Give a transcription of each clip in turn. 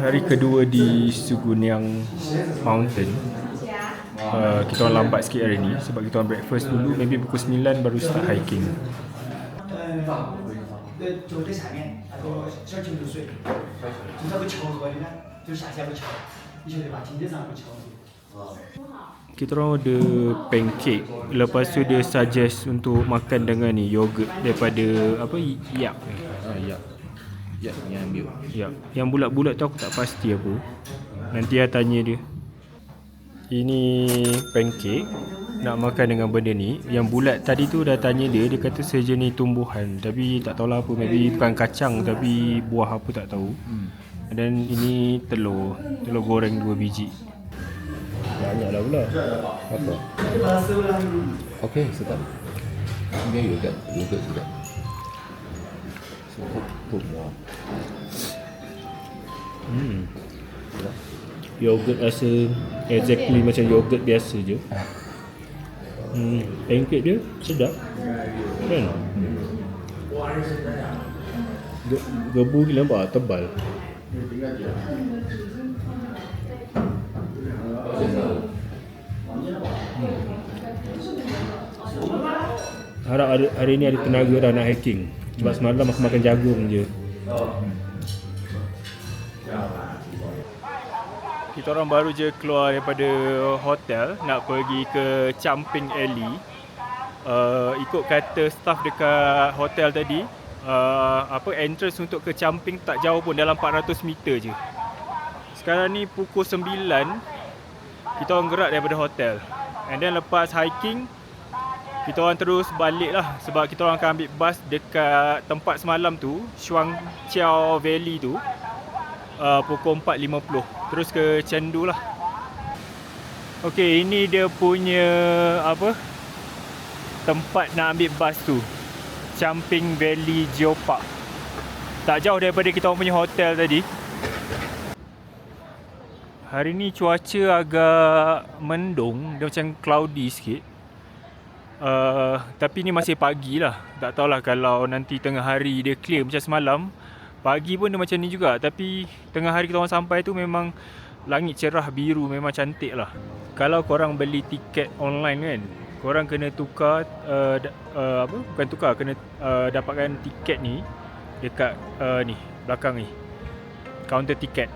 hari kedua di Suguniang Mountain. Kita orang lambat sikit hari ni sebab kita orang breakfast dulu, maybe pukul 9 baru start hiking. Kita orang order pancake, lepas tu dia suggest untuk makan dengan ni yogurt daripada apa, Yak. Ya, yang ambil. Yak. Yang bulat-bulat tu aku tak pasti apa. Nanti saya tanya dia. Ini pancake, nak makan dengan benda ni. Yang bulat tadi tu dah tanya dia, dia kata sejenis tumbuhan, tapi tak tahulah apa, maybe bukan kacang tapi buah apa tak tahu. Dan ini telur goreng 2 biji. Banyaklah pula. Apa? Okey, sedap. Dia yogurt sedap. Sedap. Yogurt rasa exactly macam yogurt biasa je. Pancake dia sedap kan? Gebu ni nampak tebal. Harap hari ni ada tenaga dah nak hiking. Sebab semalam aku makan jagung je. Kita orang baru je keluar daripada hotel nak pergi ke Camping Alley. Ikut kata staff dekat hotel tadi, entrance untuk ke Camping tak jauh pun, dalam 400 meter je. Sekarang ni pukul 9, kita orang gerak daripada hotel. And then lepas hiking, kita orang terus balik lah, sebab kita orang akan ambil bas dekat tempat semalam tu, Shuang Chiao Valley tu, pukul 4.50. Terus ke Chengdu lah. Okey, ini dia punya tempat nak ambil bas tu, Camping Valley Geopark. Tak jauh daripada kita orang punya hotel tadi. Hari ni cuaca agak mendung, dia macam cloudy sikit. Tapi ni masih pagi lah. Tak tahulah kalau nanti tengah hari dia clear macam semalam. Pagi pun dia macam ni juga. Tapi tengah hari kita orang sampai tu memang langit cerah biru, memang cantik lah. Kalau korang beli tiket online kan, korang kena tukar, bukan tukar, kena dapatkan tiket ni dekat ni, belakang ni, kaunter tiket.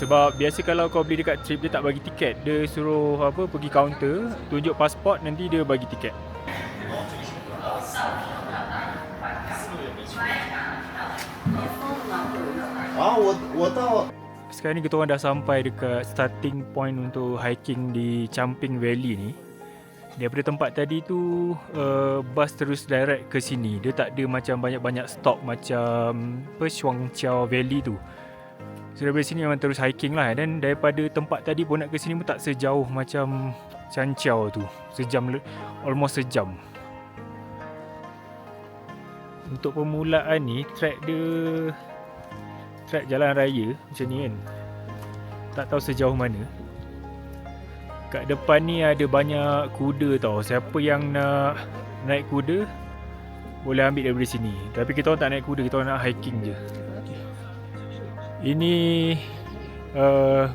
Sebab biasa kalau kau beli dekat Trip, dia tak bagi tiket. Dia suruh pergi kaunter, tunjuk pasport, nanti dia bagi tiket. Sekarang ni kita orang dah sampai dekat starting point untuk hiking di Camping Valley ni. Daripada tempat tadi tu, bas terus direct ke sini. Dia tak ada macam banyak-banyak stop macam Shuang Chiao Valley tu. So daripada sini memang terus hiking lah. Dan daripada tempat tadi pun nak ke sini pun tak sejauh macam Shanqiao tu. Almost sejam. Untuk permulaan ni, track jalan raya macam ni kan. Tak tahu sejauh mana. Kat depan ni ada banyak kuda tau. Siapa yang nak naik kuda boleh ambil daripada sini. Tapi kita orang tak naik kuda, kita orang nak hiking je. Ini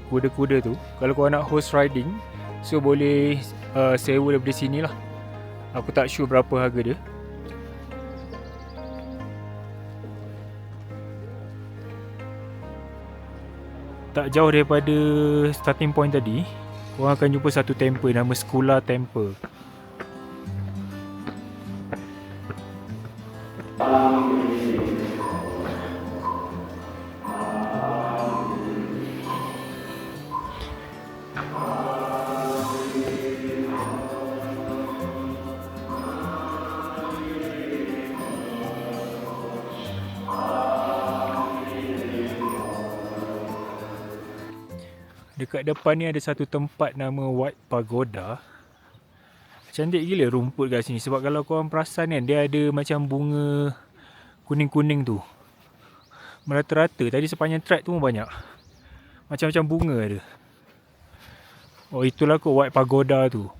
kuda-kuda tu, kalau korang nak horse riding, so boleh sewa daripada sini lah. Aku tak sure berapa harga dia. Tak jauh daripada starting point tadi, korang akan jumpa satu temple nama Skula Temple. Dekat depan ni ada satu tempat nama White Pagoda. Cantik gila rumput kat sini. Sebab kalau korang perasan kan, dia ada macam bunga kuning-kuning tu, merata-rata. Tadi sepanjang track tu pun banyak macam-macam bunga ada. Oh, itulah kot White Pagoda tu.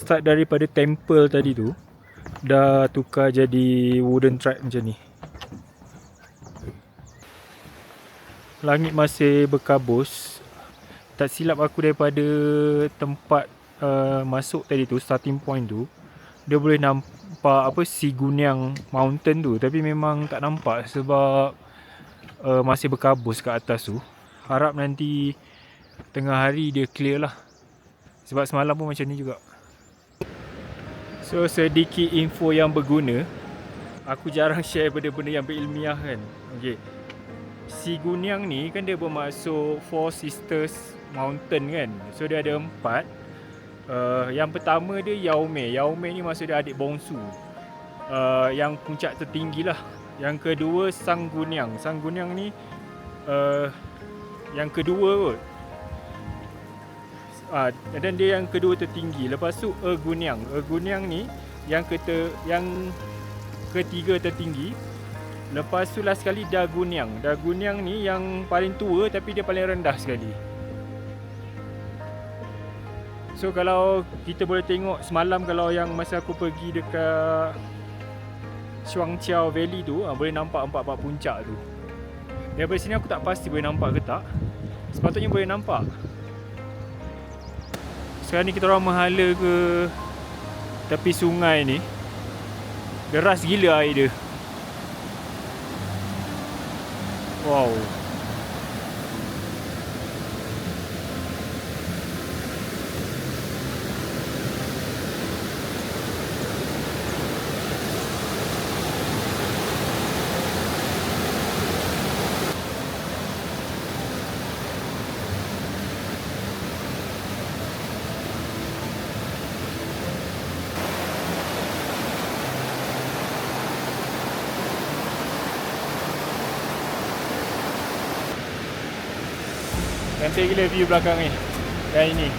start daripada temple tadi tu, dah tukar jadi wooden track macam ni. Langit masih berkabus. Tak silap aku daripada tempat masuk tadi tu, starting point tu, dia boleh nampak apa Siguniang Mountain tu, tapi memang tak nampak sebab masih berkabus kat atas tu. Harap nanti tengah hari dia clear lah, sebab semalam pun macam ni juga. So sedikit info yang berguna. Aku jarang share benda-benda yang berilmiah kan. Okay, Siguniang ni kan dia bermaksud Four Sisters Mountain kan. So dia ada 4. Yang pertama dia Yaume. Yaume ni maksud dia adik bongsu, yang puncak tertinggi lah. Yang kedua Sangguniang. Sangguniang ni yang kedua kot. Dan dia yang kedua tertinggi. Lepas tu Eguniang. Eguniang ni yang ketiga tertinggi. Lepas tu last sekali Daguniang. Daguniang ni yang paling tua tapi dia paling rendah sekali. So kalau kita boleh tengok semalam, kalau yang masa aku pergi dekat Shuangqiao Valley tu, boleh nampak 4 puncak tu. Daripada sini aku tak pasti boleh nampak ke tak. Sepatutnya boleh nampak. Sekarang ni kita orang menghala ke tepi sungai ni. Deras gila air dia. Wow. Cantik gila view belakang ni. Dan ini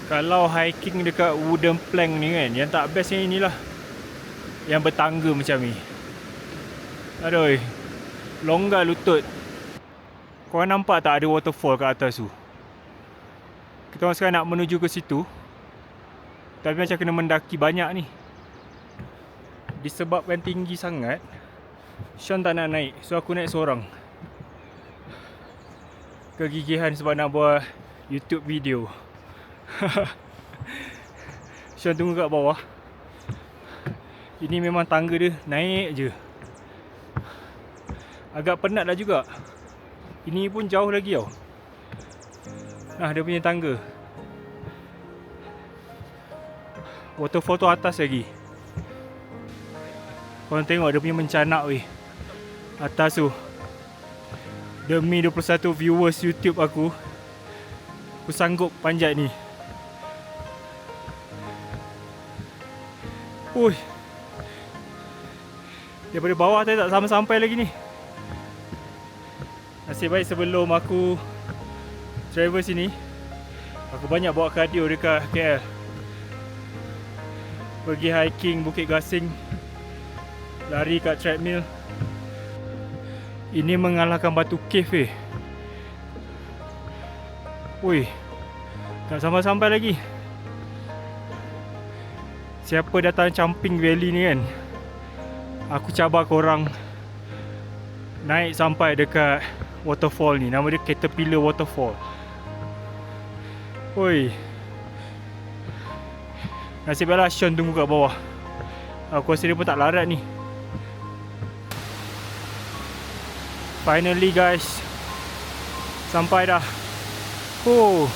kalau hiking dekat wooden plank ni kan, yang tak best yang inilah, yang bertangga macam ni. Aduh, longgar lutut. Korang nampak tak ada waterfall kat atas tu? Kita orang sekarang nak menuju ke situ, tapi macam kena mendaki banyak ni. Disebabkan tinggi sangat, Sean tak nak naik, so aku naik seorang. Kegigihan sebab nak buat YouTube video. Sean tunggu kat bawah. Ini memang tangga dia, naik je. Agak penat dah juga. Ini pun jauh lagi tau. Nah, dia punya tangga. Waterfall tu atas lagi. Korang tengok dia punya mencanak weh. Atas tu. Demi 21 viewers YouTube aku sanggup panjat ni. Ui. Daripada bawah tadi tak sampai lagi ni. Nasib baik sebelum aku travel sini, aku banyak bawa cardio dekat KL. Pergi hiking Bukit Gasing, lari kat treadmill. Ini mengalahkan batu cave Ui, tak sampai-sampai lagi. Siapa datang Camping Valley ni kan, aku cabar korang naik sampai dekat waterfall ni. Nama dia Caterpillar Waterfall. Ui, nasib baiklah Sean tunggu kat bawah. Aku rasa dia pun tak larat ni. Finally guys, sampai dah. Oh.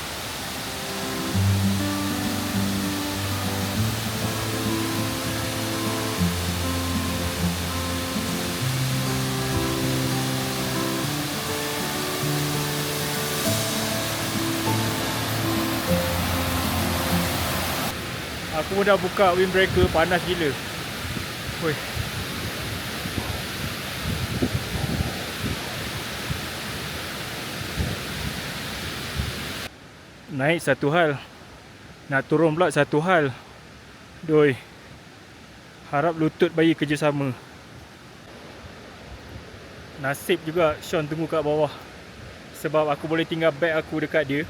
Aku pun dah buka windbreaker, panas gila. Woi. Naik satu hal, nak turun pula satu hal. Doi. Harap lutut bagi kerjasama. Nasib juga Sean tunggu kat bawah. sebab aku boleh tinggal beg aku dekat dia.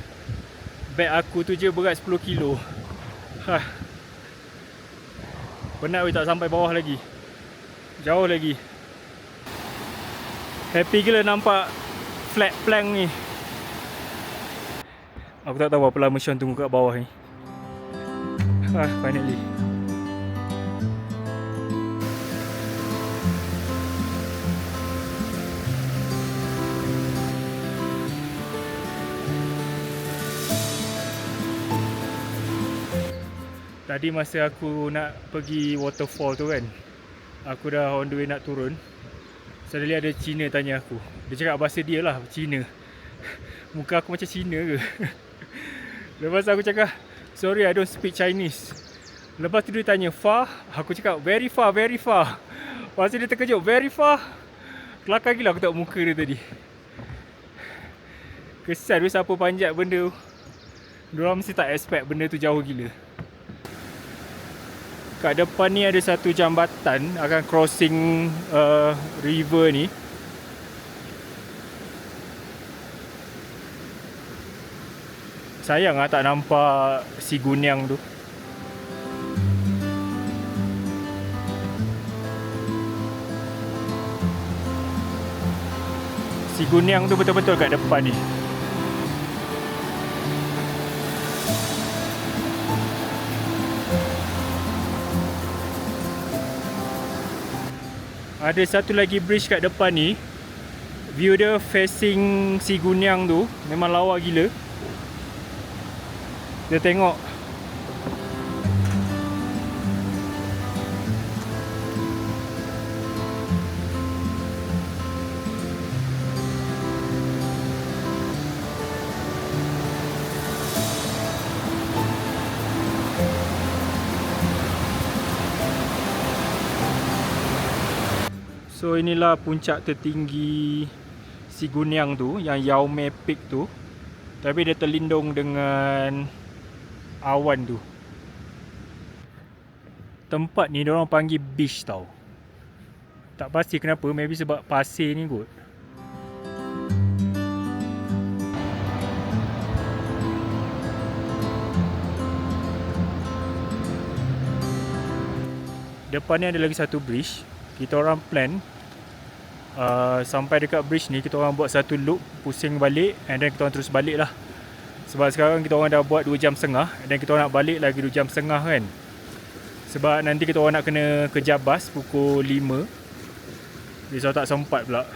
Beg aku tu je berat 10 kilo. Penat weh, tak sampai bawah lagi. Jauh lagi. Happy gila nampak flat plank ni. Aku tak tahu berapa lama Sean tunggu kat bawah ni. Finally. Tadi masa aku nak pergi waterfall tu kan, aku dah on the way nak turun. Suddenly ada Cina tanya aku. Dia cakap bahasa dia lah, Cina. Muka aku macam Cina ke? Lepas aku cakap, sorry I don't speak Chinese. Lepas tu dia tanya, far? Aku cakap, very far, very far. Lepas tu dia terkejut, very far? Kelakar gila aku tengok muka dia tadi. Kesan tu siapa panjat benda tu. Diorang mesti tak expect benda tu jauh gila. Kat depan ni ada satu jambatan akan crossing river ni. Sayang lah tak nampak si Gunyang tu. Si Gunyang tu betul-betul kat depan ni. Ada satu lagi bridge kat depan ni. View dia facing si Gunyang tu. Memang lawa gila. Dia tengok. So inilah puncak tertinggi si Gunyang tu, yang Yaume Peak tu. Tapi dia terlindung dengan awan tu. Tempat ni diorang panggil beach tau. Tak pasti kenapa, maybe sebab pasir ni kot. Depan ni ada lagi satu bridge. Kita orang plan sampai dekat bridge ni kita orang buat satu loop, pusing balik, and then kita orang terus balik lah. Sebab sekarang kita orang dah buat 2 jam setengah, dan kita orang nak balik lagi 2 jam setengah kan. Sebab nanti kita orang nak kena kejar bas pukul 5. Risau tak sempat pula.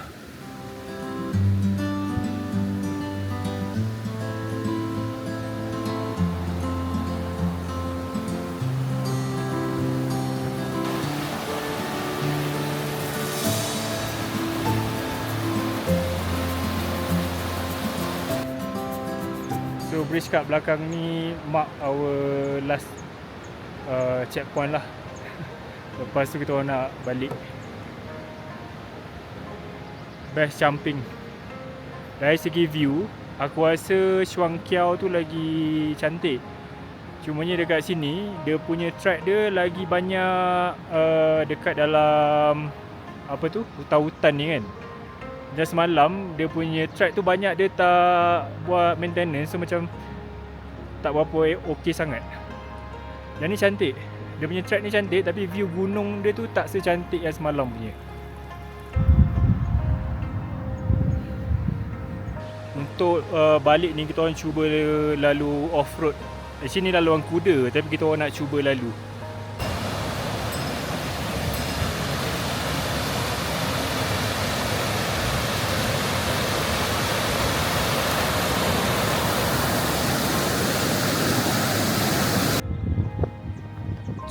So bridge kat belakang ni mark our last checkpoint lah. Lepas tu kita orang nak balik. Best jumping. Dari segi view, aku rasa Shuang Kiao tu lagi cantik. Cumanya dekat sini, dia punya track dia lagi banyak dekat dalam apa tu, hutan-hutan ni kan. Dan semalam dia punya track tu banyak dia tak buat maintenance, so macam tak berapa okey sangat. Dan ni cantik. Dia punya track ni cantik, tapi view gunung dia tu tak secantik yang semalam punya. Untuk balik ni kita orang cuba lalu off-road. Actually ni laluan kuda, tapi kita orang nak cuba lalu.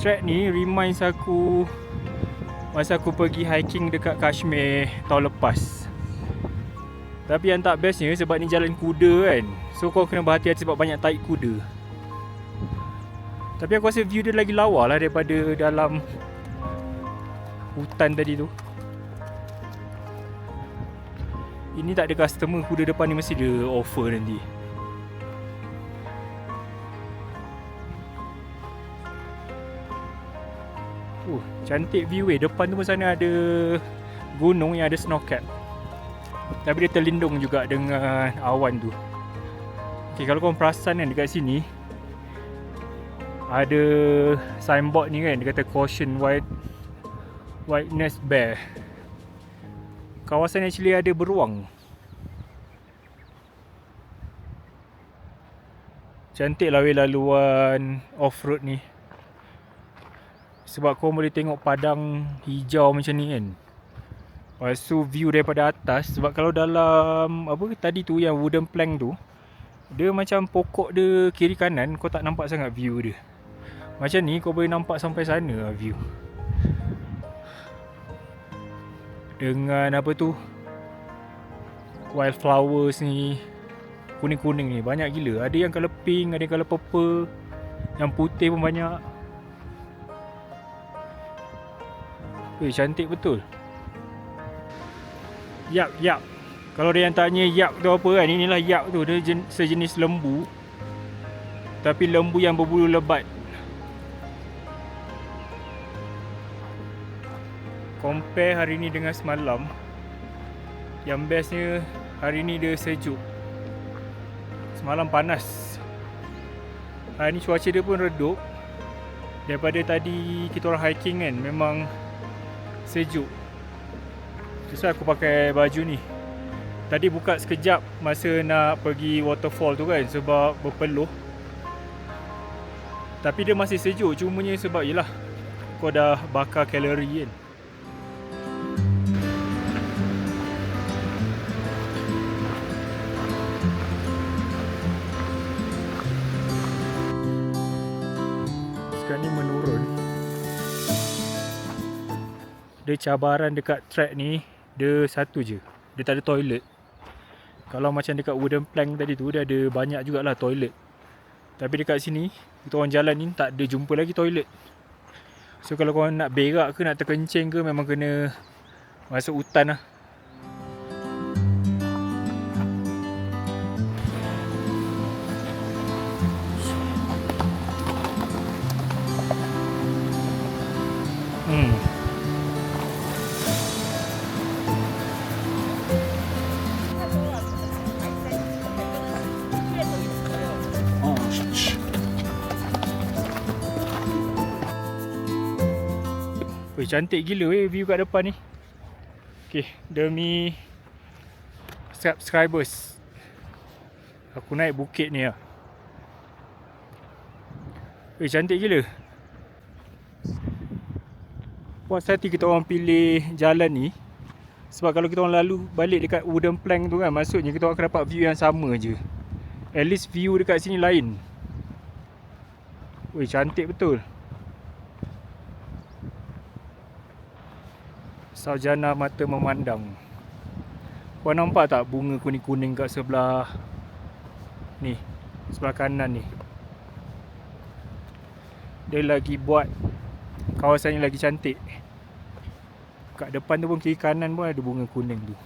Track ni reminds aku masa aku pergi hiking dekat Kashmir tahun lepas. Tapi yang tak bestnya sebab ni jalan kuda kan, so kau kena berhati-hati sebab banyak taik kuda. Tapi aku rasa view dia lagi lawa lah daripada dalam hutan tadi tu. Ini tak ada customer, kuda depan ni mesti dia offer nanti. Cantik view depan tu pun sana ada gunung yang ada snow cap. tapi dia terlindung juga dengan awan tu. Okay, kalau korang perasan kan dekat sini ada signboard ni kan, dia kata caution whiteness bear. Kawasan actually ada beruang. Cantik lah weh laluan off-road ni. Sebab korang boleh tengok padang hijau macam ni kan. Lepas tu view daripada atas. Sebab kalau dalam apa tadi tu yang wooden plank tu, dia macam pokok dia kiri kanan, kau tak nampak sangat view dia. Macam ni kau boleh nampak sampai sana lah view. Dengan apa tu, wildflowers ni, kuning-kuning ni, banyak gila. Ada yang colour pink, ada yang colour purple, yang putih pun banyak. Cantik betul. Yak. Kalau ada yang tanya yak tu apa kan, inilah yak tu. Dia sejenis lembu, tapi lembu yang berbulu lebat. Compare hari ni dengan semalam, yang bestnya hari ni dia sejuk. Semalam panas. Hari ni cuaca dia pun redup. Daripada tadi kita orang hiking kan, memang sejuk. Terus aku pakai baju ni. Tadi buka sekejap masa nak pergi waterfall tu kan, sebab berpeluh. Tapi dia masih sejuk, cumanya sebab yelah kau dah bakar kalori kan. Sekarang ni menurun. Dia cabaran dekat track ni, dia satu je, dia tak ada toilet. Kalau macam dekat wooden plank tadi tu, dia ada banyak jugalah toilet. Tapi dekat sini, kita orang jalan ni tak ada jumpa lagi toilet. So kalau korang nak berak ke, nak terkencing ke, memang kena masuk hutan lah. Cantik gila weh view kat depan ni. Okay, demi subscribers, aku naik bukit ni lah. Cantik gila. Puas hati kita orang pilih jalan ni. Sebab kalau kita orang lalu balik dekat wooden plank tu kan, maksudnya kita orang akan dapat view yang sama je. At least view dekat sini lain. Cantik betul. Sarjana mata memandang. Kau nampak tak bunga kuning-kuning kat sebelah ni, sebelah kanan ni. Dia lagi buat kawasan ni lagi cantik. Kat depan tu pun, kiri kanan pun ada bunga kuning tu.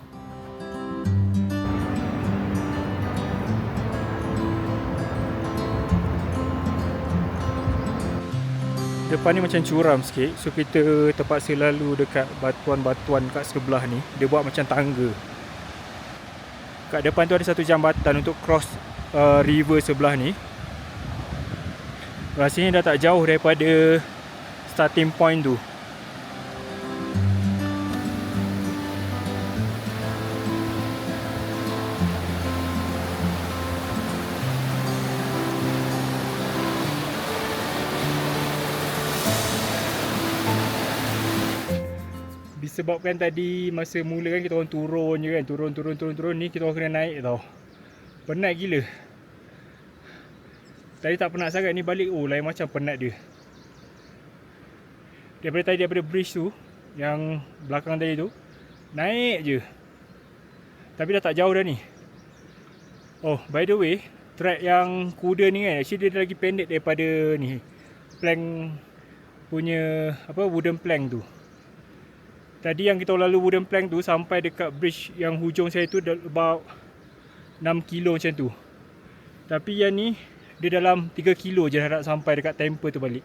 Depan ni macam curam sikit, so kita terpaksa lalu dekat batuan-batuan kat sebelah ni. Dia buat macam tangga. Kat depan tu ada satu jambatan untuk cross river sebelah ni. Rasanya dah tak jauh daripada starting point tu. Disebabkan tadi masa mula kan kita orang turun je kan, turun ni kita orang kena naik tau. Penat gila. Tadi tak penat sangat, ni balik lain macam penat dia. Daripada bridge tu yang belakang tadi tu, naik je. Tapi dah tak jauh dah ni. Oh, by the way, track yang kuda ni kan, actually dia lagi pendek daripada ni plank punya apa, wooden plank tu. Tadi yang kita lalu wooden plank tu sampai dekat bridge yang hujung saya tu about 6 kilo macam tu. Tapi yang ni dia dalam 3 kilo je dah nak sampai dekat temple tu balik.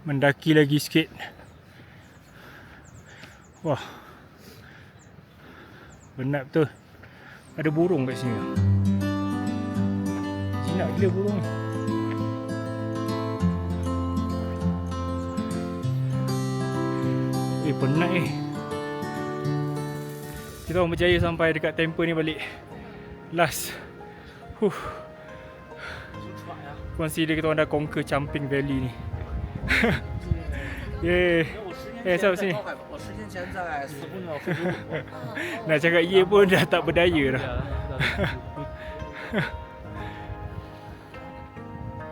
Mendaki lagi sikit. Wah. Penat betul. Ada burung kat sini. Jinak gila burung ni. Penat ni. Kita orang berjaya sampai dekat temple ni balik. Last. Consider kita orang dah conquer Champing Valley ni. Yeay. Siapa sini? Nak cakap ye pun dah tak berdaya dah.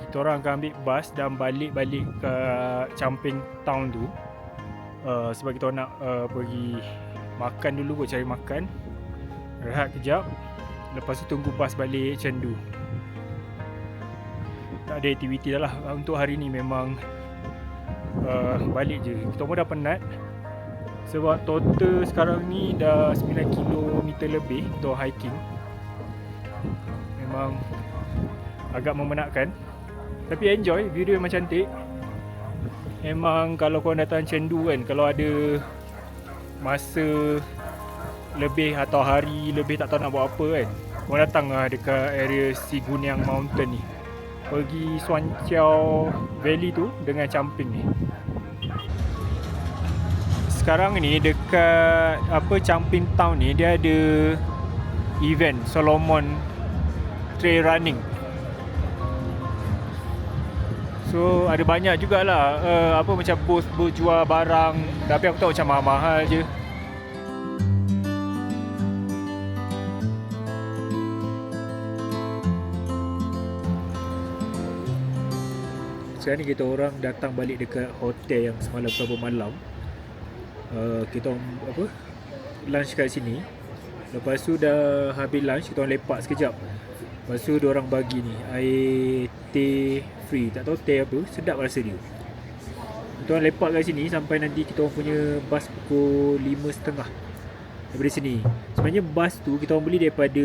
Kita orang akan ambil bas dan balik ke Champing Town tu. Sebab kita nak pergi makan dulu kot, cari makan, rehat kejap, lepas tu tunggu bas balik Chengdu. Tak ada aktiviti dah lah untuk hari ni, memang balik je. Kita pun dah penat sebab total sekarang ni dah 9 km lebih kita hiking. Memang agak memenatkan, tapi enjoy, view dia memang cantik. Memang kalau korang datang Chengdu kan, kalau ada masa lebih atau hari lebih tak tahu nak buat apa kan, korang datang lah dekat area Siguniang Mountain ni, pergi Shuangqiao Valley tu dengan Champing ni. Sekarang ni dekat Champing Town ni dia ada event Solomon Trail Running. So ada banyak jugalah macam booth jual barang, tapi aku tahu macam mahal-mahal je. Sekarang ni kita orang datang balik dekat hotel yang semalam kita bermalam. Kita orang lunch kat sini. Lepas tu dah habis lunch, kita orang lepak sekejap. Lepas tu diorang bagi ni air teh free, tak tahu teh apa, sedap rasa dia. Kita orang lepak kat sini sampai nanti kita orang punya bas pukul 5.30 daripada sini. Sebenarnya bas tu kita orang beli daripada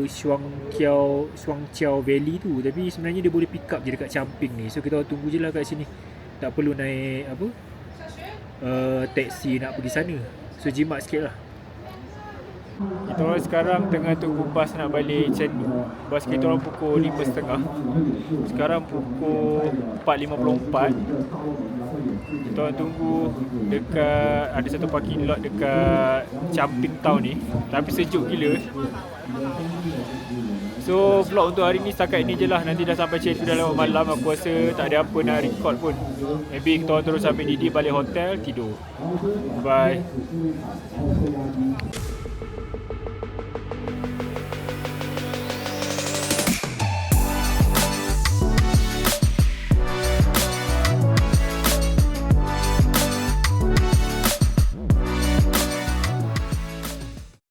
Shuangqiao Valley tu, tapi sebenarnya dia boleh pick up je dekat Champing ni. So kita orang tunggu je lah kat sini, tak perlu naik taksi nak pergi sana. So jimat sikit lah. Kita orang sekarang tengah tunggu bas nak balik Chengdu. Bas kita orang pukul 5.30. Sekarang pukul 4.54. Kita orang tunggu dekat, ada satu parking lot dekat Champing Town ni, tapi sejuk gila. So vlog untuk hari ni setakat ni je lah. Nanti dah sampai Chengdu dah lewat malam, aku rasa tak ada apa nak record pun. Maybe kita orang terus sampai Didi, balik hotel, tidur. Bye.